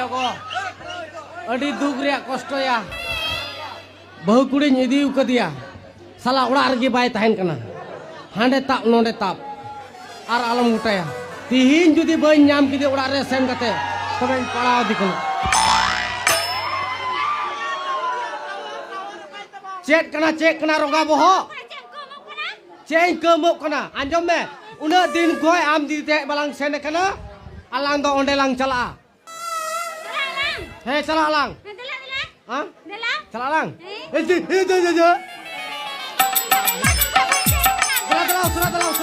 ya ko. Adi duk reak kosto ya. Bahu kudi nyidi ukadia. Salah ular lagi bay tahan kana. Hande tap nonde tap. Ar alam utaya. Tihin judi bay nyam kidi ular resen kate. Tobe pala dikon. Cek kena roga boho. Cek kemuk kena. Anjom me. Una din goy am di te balang sene kena. Alang do onde lang cala. Hei cala alang. Hah? Cala alang. Surat dalau.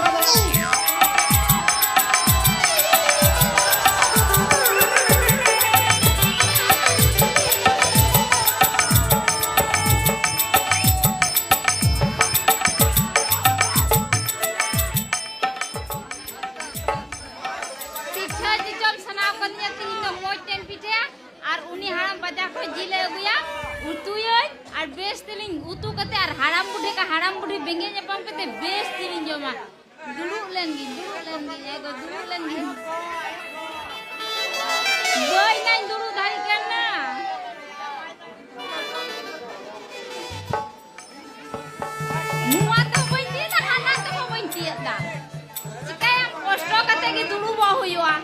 haram budi bengen nyapam kete best tirin joma dulu lengi ego dulu lengi boy nain dulu dari kena muat to benci ta anak to benci ta jika yang kosto kate gi dulu bahu yoa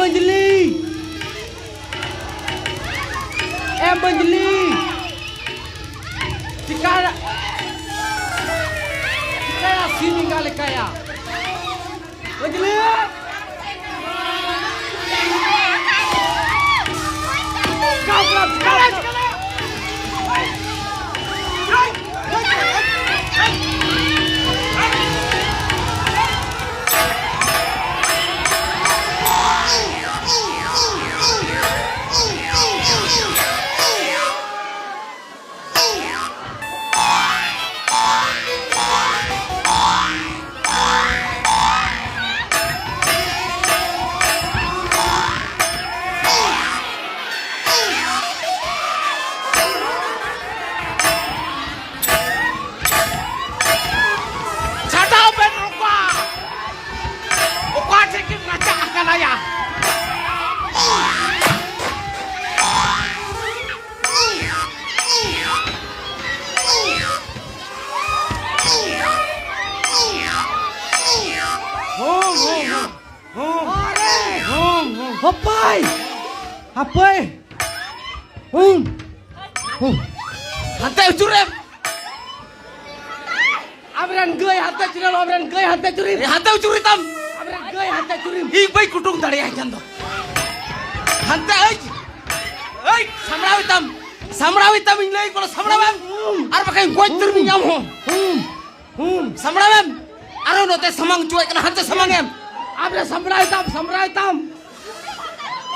Manjli. Manjli. Cikaya sini kali kaya. Manjli. Kau kelap sekali. Apai? Apai? Hantai ucurem. Abran gay hantai curem, abran gay hantai curim. Hantai ucuri tam. Abran gay hantai curim. Ing baik kutung dari ajan to. Hantai ay, samrawi tam ing lay kalau samrawam. Ar pakai kuat terminyam ho. Samrawam. Aro note samang cuai kena hantai samangem. Abra samrai tam.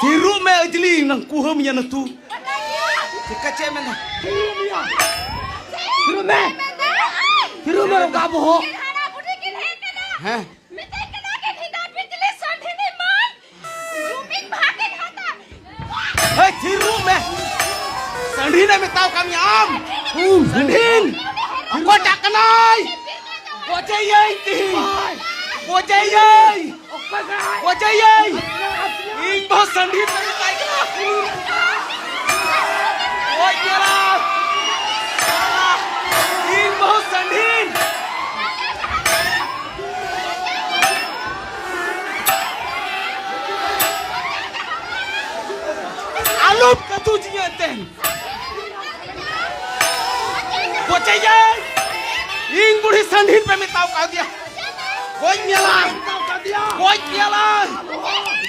Tiru me ajli nang kuham ya natu. Dikace men. Tiru me ka boho. Hah? मिते कना के खिदा बिजली संधिनी मान जुमिन भागे खाता Hey, tiru me. Sandhin me tau kami am. Sandhin. Ko tak kenai. Ko cayai ti. Ko cayai. Ko cayai. Ing bahas sandhin me kai kena. Oi kira. Ing bahas sandhin. Alup katujinya ten. Bocayai. Ing budi sandhin pe mitau kau dia. Goi mialah. Goi mialah.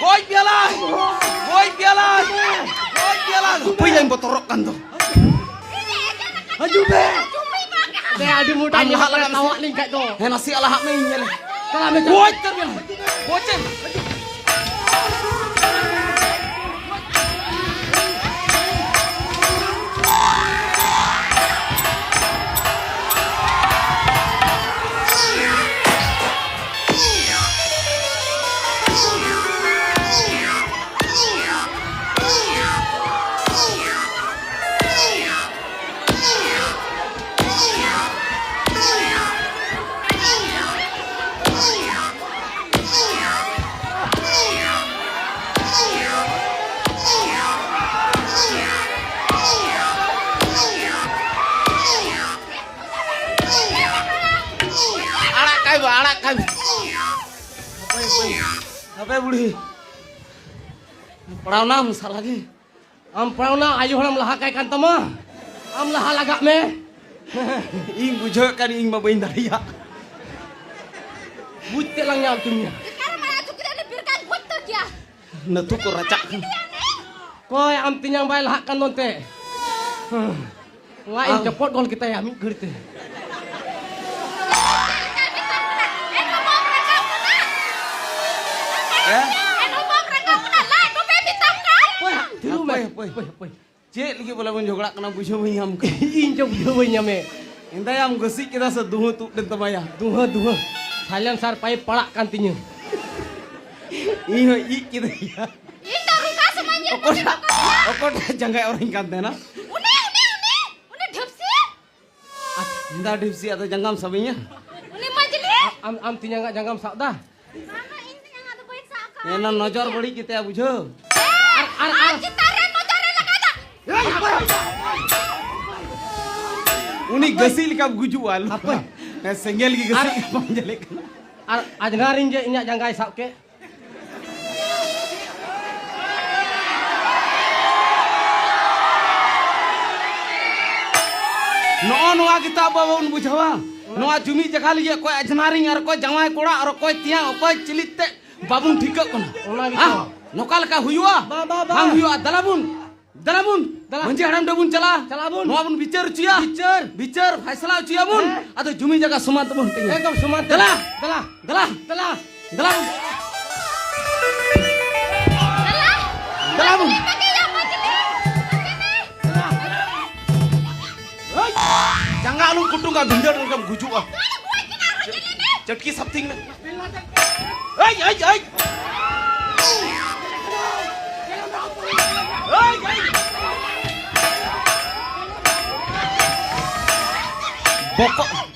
Goi mialah. Goi mialah. Goi mialah. Apa yang botorokkan tu? Aju be. Be adu muda ni hak tawak ni kat tu. He nasi ala hak main nyale. Kalau me goi terbian. Bocen. Apa budi? Perahu nam salah lagi. Perahu nam ayu ham lahak kai kan tama. Lahak lagak me. Ing bujak kan ing mabain dari ya. Butte lang nyam tunya. sekarang mana tu kita dibirkan buat tu dia Natu ko racak. Koi am tinyang bai lahak kan nonte. Ngai cepot gol kita ya mi gerite. Cek lagi bola pun jogak kena bujo menyam. Injok bujo menyam me. Intai am gosik kita seduh tu dan temaya. Duha. Salian sar pai palak kantinya. Iyo kita ya. Itu ruka semuanya. Okot jangkai orang kantena. Uni dipsi. Indah dipsi atau janggam sabinya. Uni majli. Am tinya enggak janggam sak dah. Mana ini yang ada baik saka. Nena nojor beli kita ya bujo. Citaran motoran lah kata. Uni gasil ka gujual. Apa? Senggel gi gasil ka panjalek. Ajengarin je inyak jangkai sak ke. नो नोआ गिता बाबन बुझावा नोआ जुमी जगह लिए कोई अजनारी और कोई जमाई कोड़ा और कोई तिया कोई चिलिते बाबुन ठीक कोना हां नोकाल का हुआ हम हुआ दलाबुन मंजी हड़म डबुन चला नोआ बुन विचार चिया विचार फैसला चिया बुन अतो जुमी जगह सुमंत बुन एकदम सुमंत दला Dala. Dala, Bun. Ini pakai yang macam ni. jangan lu kutung ka binjar ngam guju ah चटकी समथिंग में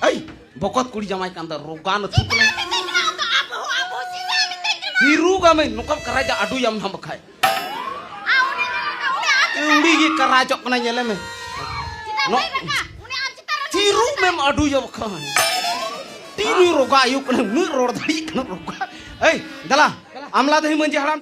ay bokot kuri jamai kanda rogan tukle hiru game nukam karaja adu yam ham khai uri gi karaja kena nyele me no hiru mem adu yam khai tiru roga ayu kena nu ror dai kena roga dala amla dahi manji haram